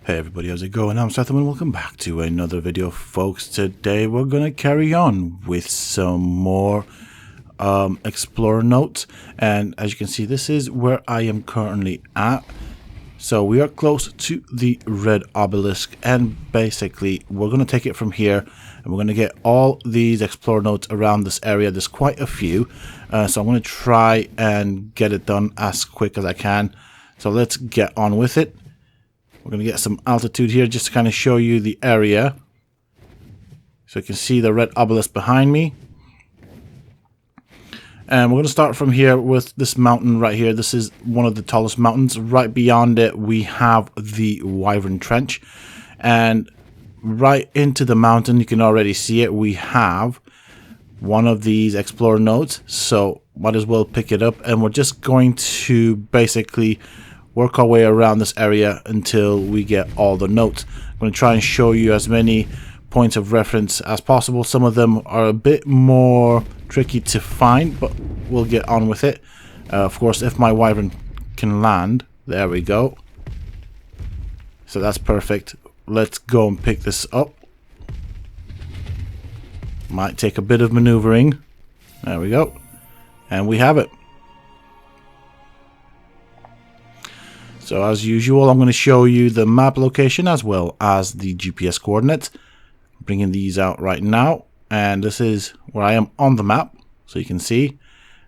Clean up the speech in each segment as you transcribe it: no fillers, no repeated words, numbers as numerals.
Hey everybody, how's it going? I'm Sethum and welcome back to another video, folks. Today we're gonna carry on with some more Explorer notes, and as you can see, this is where I am currently at. So we are close to the Red Obelisk, and basically we're gonna take it from here, and we're gonna get all these Explorer notes around this area. There's quite a few, so I'm gonna try and get it done as quick as I can. So let's get on with it. We're going to get some altitude here just to kind of show you the area. So you can see the Red Obelisk behind me. And we're going to start from here with this mountain right here. This is one of the tallest mountains. Right beyond it, we have the Wyvern Trench. And right into the mountain, you can already see it. We have one of these Explorer nodes. So might as well pick it up. And we're just going to basically work our way around this area until we get all the notes. I'm going to try and show you as many points of reference as possible. Some of them are a bit more tricky to find, but we'll get on with it. Of course, if my Wyvern can land, there we go. So that's perfect. Let's go and pick this up. Might take a bit of maneuvering. There we go. And we have it. So as usual, I'm going to show you the map location as well as the GPS coordinates. I'm bringing these out right now, and this is where I am on the map, so you can see.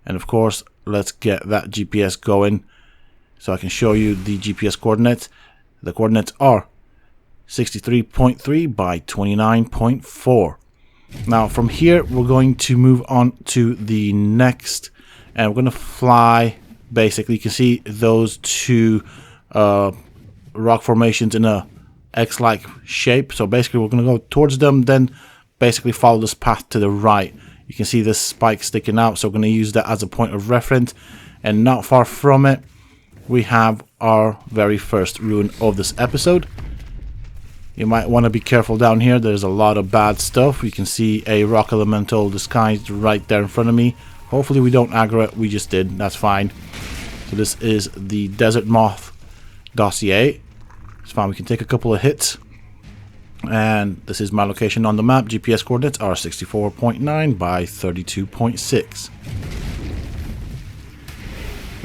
And of course, let's get that GPS going so I can show you the GPS coordinates. The coordinates are 63.3 by 29.4. Now from here, we're going to move on to the next, and we're going to fly. Basically, you can see those two rock formations in a X-like shape. So basically we're going to go towards them, then basically follow this path to the right. You can see this spike sticking out, so we're going to use that as a point of reference. And not far from it, we have our very first ruin of this episode. You might want to be careful down here. There's a lot of bad stuff. You can see a rock elemental disguised right there in front of me. Hopefully we don't aggro it. We just did. That's fine. So this is the desert moth dossier. It's fine, we can take a couple of hits. And this is my location on the map. GPS coordinates are 64.9 by 32.6.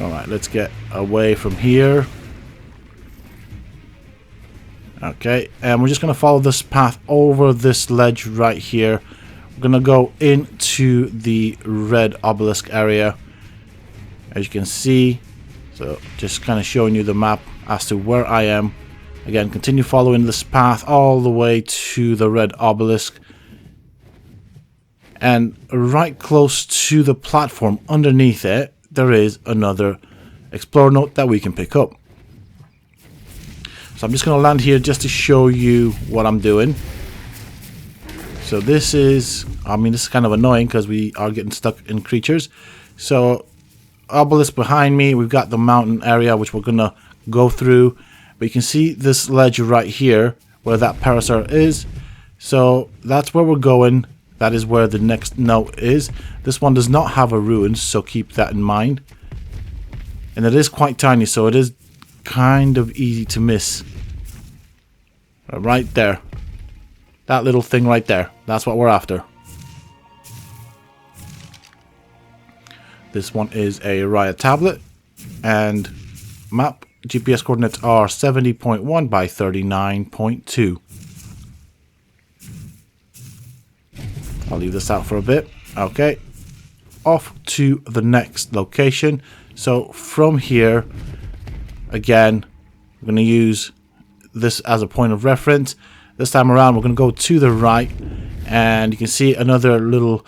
Alright, let's get away from here. Okay, and we're just going to follow this path over this ledge right here. We're going to go into the Red Obelisk area, as you can see. So just kind of showing you the map as to where I am. Again, continue following this path all the way to the Red Obelisk. And right close to the platform underneath it, there is another Explorer note that we can pick up. So I'm just going to land here just to show you what I'm doing. So this is, this is kind of annoying because we are getting stuck in creatures. So obelisk behind me, we've got the mountain area which we're gonna go through, but you can see this ledge right here where that parasaur is. So that's where we're going. That is where the next note is. This one does not have a ruin, so keep that in mind. And it is quite tiny, so it is kind of easy to miss. Right there, that little thing right there, that's what we're after. This one is a Riot tablet, and map GPS coordinates are 70.1 by 39.2. I'll leave this out for a bit. Okay, off to the next location. So from here, again, we're going to use this as a point of reference. This time around, we're going to go to the right, and you can see another little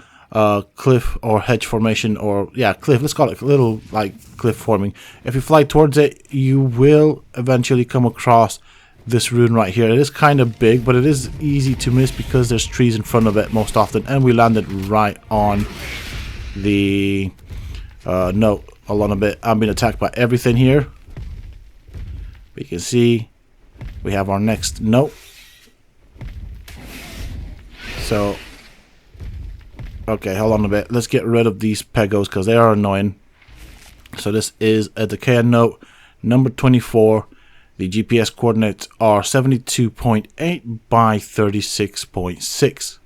cliff or hedge formation, or cliff, let's call it a little like cliff forming. If you fly towards it, you will eventually come across this ruin right here. It is kind of big, but it is easy to miss because there's trees in front of it most often, and we landed right on the note. Hold on a bit, I'm being attacked by everything here, but you can see we have our next note. So okay, hold on a bit. Let's get rid of these pegos because they are annoying. So this is a Decayed note, number 24. The GPS coordinates are 72.8 by 36.6.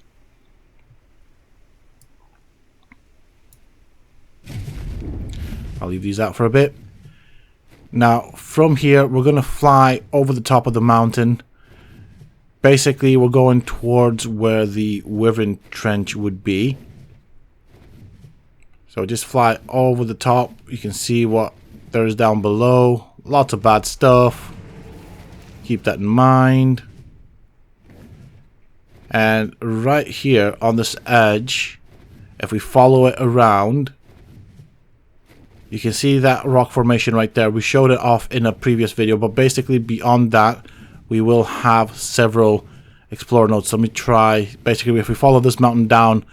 I'll leave these out for a bit. Now, from here, we're going to fly over the top of the mountain. Basically, we're going towards where the Wyvern Trench would be. So just fly over the top. You can see what there is down below. Lots of bad stuff. Keep that in mind. And right here on this edge, if we follow it around, you can see that rock formation right there. We showed it off in a previous video, but basically beyond that, we will have several explorer nodes. Let me try. Basically, if we follow this mountain down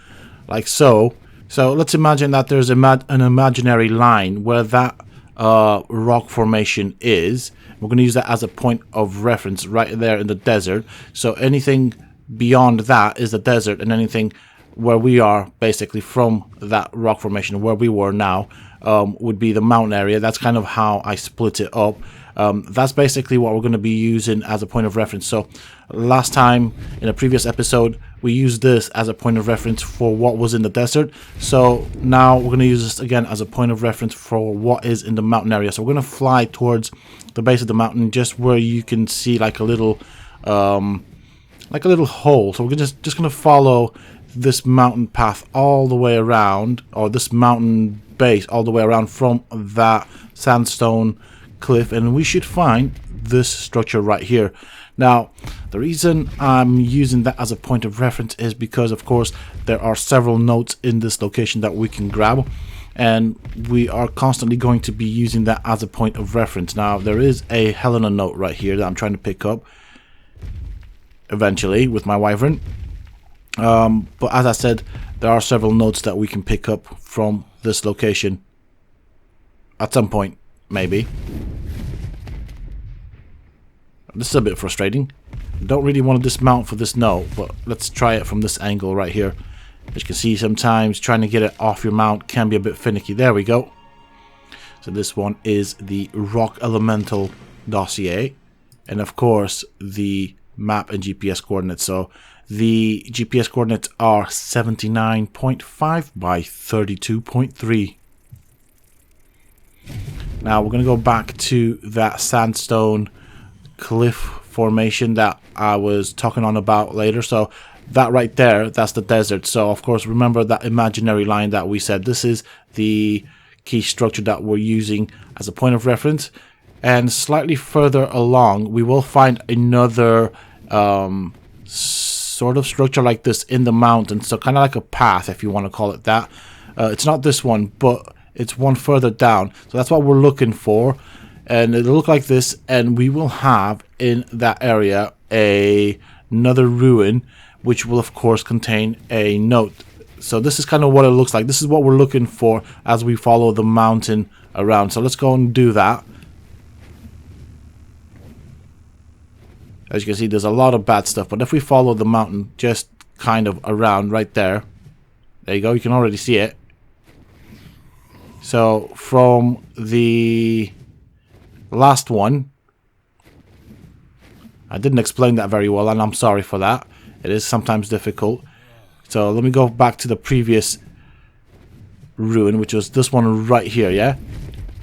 like so. So let's imagine that there's an imaginary line where that rock formation is. We're going to use that as a point of reference right there in the desert. So anything beyond that is the desert, and anything where we are basically from that rock formation where we were now would be the mountain area. That's kind of how I split it up. That's basically what we're going to be using as a point of reference. So last time in a previous episode we used this as a point of reference for what was in the desert. So now we're going to use this again as a point of reference for what is in the mountain area. So we're going to fly towards the base of the mountain, just where you can see like a little hole. So we're just going to follow this mountain path all the way around, or this mountain base all the way around from that sandstone cliff, and we should find this structure right here. Now, the reason I'm using that as a point of reference is because, of course, there are several notes in this location that we can grab, and we are constantly going to be using that as a point of reference. Now, there is a Helena note right here that I'm trying to pick up eventually with my Wyvern. But as I said, there are several notes that we can pick up from this location at some point, maybe. This is a bit frustrating. Don't really want to dismount for this note, but let's try it from this angle right here. As you can see, sometimes trying to get it off your mount can be a bit finicky. There we go. So this one is the Rock Elemental dossier, and of course the map and GPS coordinates. So the GPS coordinates are 79.5 by 32.3. Now we're going to go back to that sandstone cliff formation that I was talking on about later. So that right there, that's the desert. So of course, remember that imaginary line that we said. This is the key structure that we're using as a point of reference. And slightly further along, we will find another sort of structure like this in the mountain. So kind of like a path, if you want to call it that. It's not this one, but it's one further down. So that's what we're looking for. And it'll look like this, and we will have in that area another ruin, which will of course contain a note. So this is kind of what it looks like. This is what we're looking for as we follow the mountain around. So let's go and do that. As you can see, there's a lot of bad stuff, but if we follow the mountain just kind of around right there, there you go, you can already see it. So from the last one, I didn't explain that very well, and I'm sorry for that. It is sometimes difficult. So let me go back to the previous ruin, which was this one right here, yeah?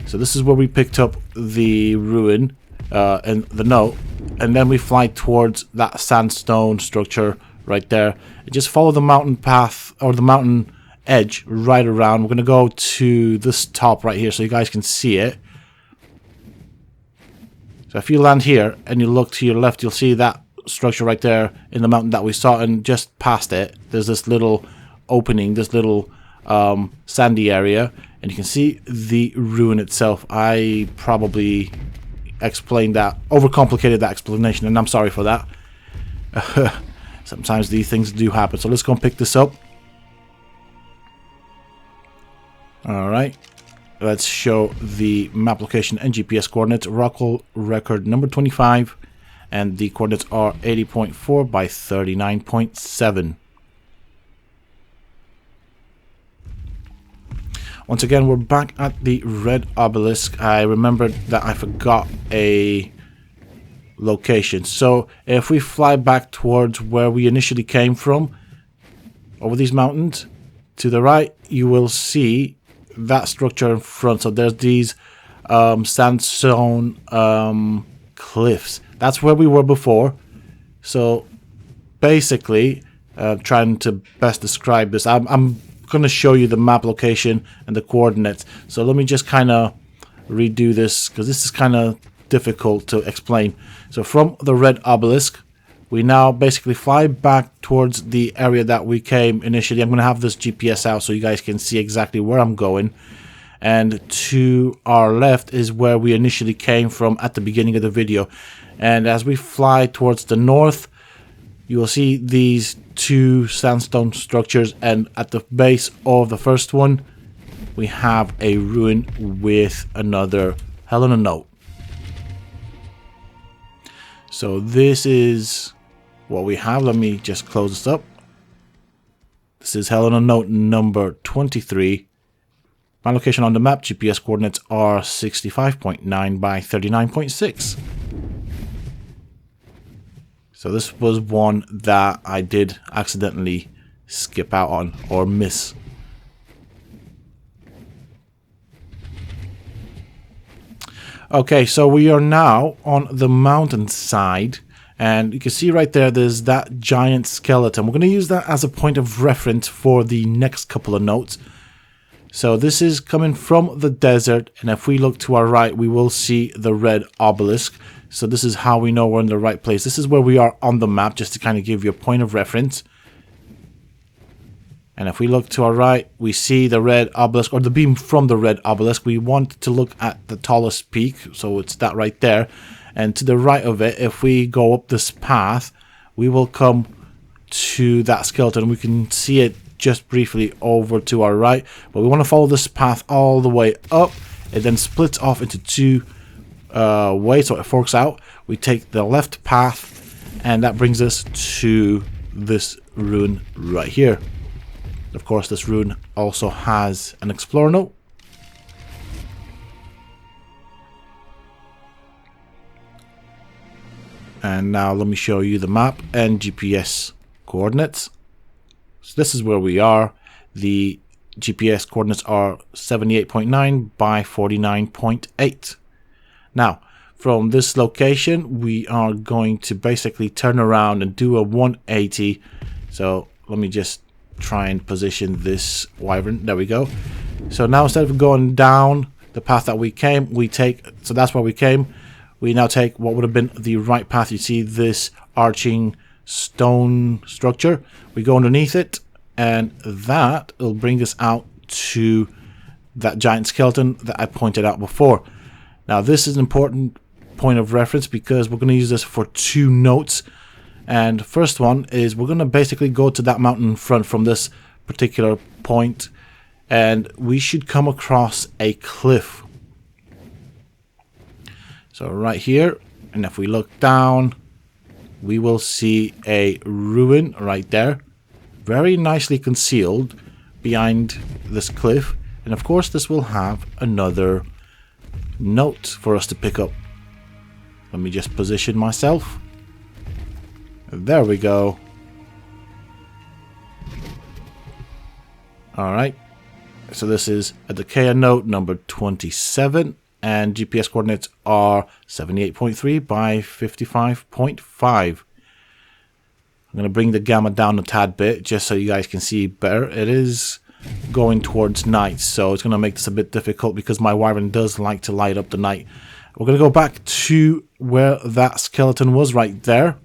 So this is where we picked up the ruin and the note, and then we fly towards that sandstone structure right there. And just follow the mountain path, or the mountain edge right around. We're going to go to this top right here so you guys can see it. So if you land here and you look to your left, you'll see that structure right there in the mountain that we saw, and just past it there's this little opening, this little sandy area, and you can see the ruin itself. I probably explained that, overcomplicated that explanation, and I'm sorry for that. Sometimes these things do happen. So let's go and pick this up. Alright, let's show the map location and GPS coordinates. Rockall record number 25, and the coordinates are 80.4 by 39.7. Once again, we're back at the Red Obelisk. I remembered that I forgot a location. So if we fly back towards where we initially came from, over these mountains, to the right, you will see that structure in front. So there's these sandstone cliffs. That's where we were before. So basically, trying to best describe this, I'm going to show you the map location and the coordinates. So let me just kind of redo this, because this is kind of difficult to explain. So from the red obelisk, we now basically fly back towards the area that we came initially. I'm going to have this GPS out so you guys can see exactly where I'm going. And to our left is where we initially came from at the beginning of the video. And as we fly towards the north, you will see these two sandstone structures, and at the base of the first one we have a ruin with another Helena note. So this is what we have. Let me just close this up. This is Helena note number 23. My location on the map, GPS coordinates are 65.9 by 39.6. So this was one that I did accidentally skip out on or miss. Okay, so we are now on the mountainside, and you can see right there, there's that giant skeleton. We're going to use that as a point of reference for the next couple of notes. So this is coming from the desert, and if we look to our right, we will see the red obelisk. So this is how we know we're in the right place. This is where we are on the map, just to kind of give you a point of reference. And if we look to our right, we see the red obelisk, or the beam from the red obelisk. We want to look at the tallest peak, so it's that right there. And to the right of it, if we go up this path, we will come to that skeleton. We can see it just briefly over to our right, but we want to follow this path all the way up. It then splits off into two ways, so it forks out. We take the left path, and that brings us to this ruin right here. Of course, this ruin also has an explorer note. And now let me show you the map and GPS coordinates. So this is where we are. The GPS coordinates are 78.9 by 49.8. Now, from this location, we are going to basically turn around and do a 180. So let me just try and position this wyvern. There we go. So now instead of going down the path that we came, we take, so that's where we came. We now take what would have been the right path. You see this arching stone structure. We go underneath it, and that will bring us out to that giant skeleton that I pointed out before. Now this is an important point of reference because we're going to use this for two notes. And first one is we're going to basically go to that mountain in front from this particular point, and we should come across a cliff. So right here, and if we look down, we will see a ruin right there, very nicely concealed behind this cliff. And of course this will have another note for us to pick up. Let me just position myself. There we go. Alright, so this is a Decayed note number 27, and GPS coordinates are 78.3 by 55.5. I'm going to bring the gamma down a tad bit just so you guys can see better. It is going towards night, so it's going to make this a bit difficult because my wyvern does like to light up the night. We're going to go back to where that skeleton was right there.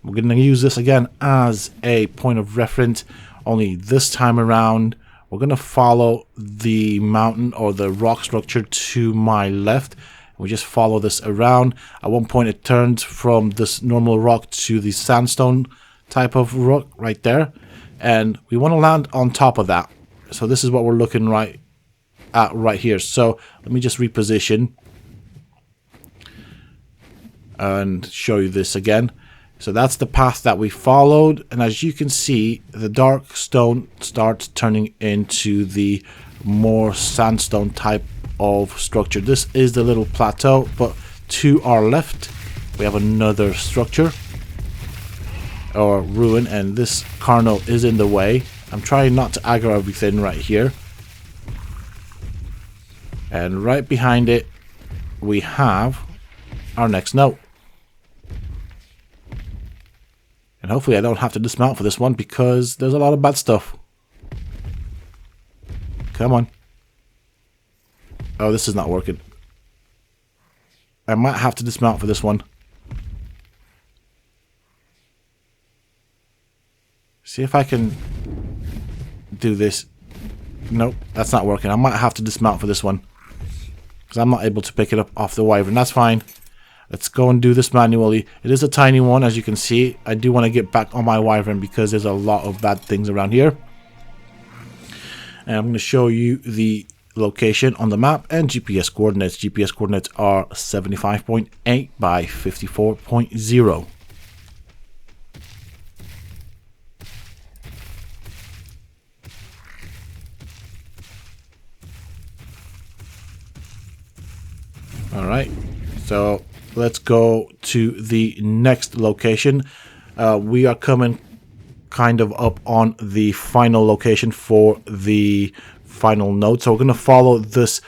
We're going to use this again as a point of reference, only this time around we're going to follow the mountain or the rock structure to my left. We just follow this around. At one point it turns from this normal rock to the sandstone type of rock right there, and we want to land on top of that. So this is what we're looking right at right here. So let me just reposition and show you this again. So that's the path that we followed, and as you can see, the dark stone starts turning into the more sandstone type of structure. This is the little plateau, but to our left we have another structure or ruin, and this Carno is in the way. I'm trying not to aggro everything right here. And right behind it, we have our next note. And hopefully I don't have to dismount for this one because there's a lot of bad stuff. Come on. Oh, this is not working. I might have to dismount for this one. See if I can do this. Nope, that's not working. I might have to dismount for this one because I'm not able to pick it up off the wyvern. That's fine. Let's go and do this manually. It is a tiny one, as you can see. I do want to get back on my wyvern because there's a lot of bad things around here. And I'm going to show you the location on the map and GPS coordinates. GPS coordinates are 75.8 by 54.0. Alright, so let's go to the next location. We are coming kind of up on the final location for the final node. So we're going to follow this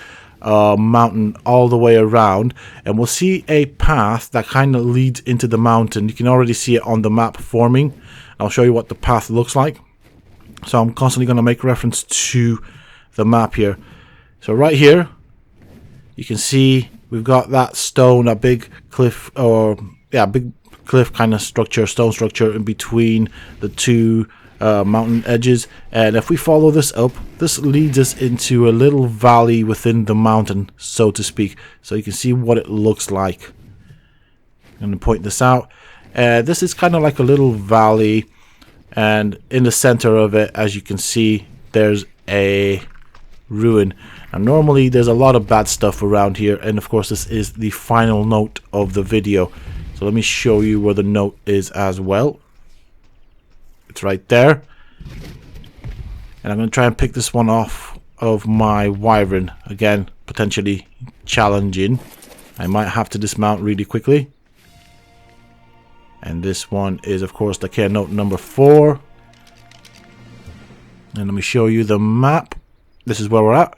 mountain all the way around, and we'll see a path that kind of leads into the mountain. You can already see it on the map forming. I'll show you what the path looks like. So I'm constantly going to make reference to the map here. So right here, you can see we've got that stone, that big cliff, or yeah, big cliff kind of structure, stone structure in between the two mountain edges. And if we follow this up, this leads us into a little valley within the mountain, so to speak. So you can see what it looks like. I'm going to point this out. This is kind of like a little valley, and in the center of it, as you can see, there's a ruin. And normally there's a lot of bad stuff around here, and of course this is the final note of the video. So let me show you where the note is as well. It's right there. And I'm going to try and pick this one off of my wyvern. Again, potentially challenging. I might have to dismount really quickly. And this one is, of course, Decayed note number 4. And let me show you the map. This is where we're at.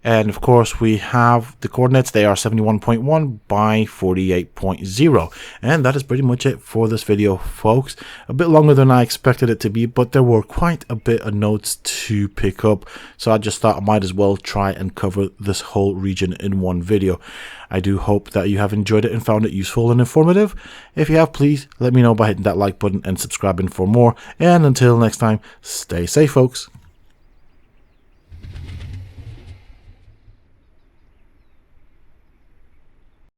And of course we have the coordinates. They are 71.1 by 48.0. And that is pretty much it for this video, folks. A bit longer than I expected it to be, but there were quite a bit of notes to pick up. So I just thought I might as well try and cover this whole region in one video. I do hope that you have enjoyed it and found it useful and informative. If you have, please let me know by hitting that like button and subscribing for more. And until next time, stay safe, folks.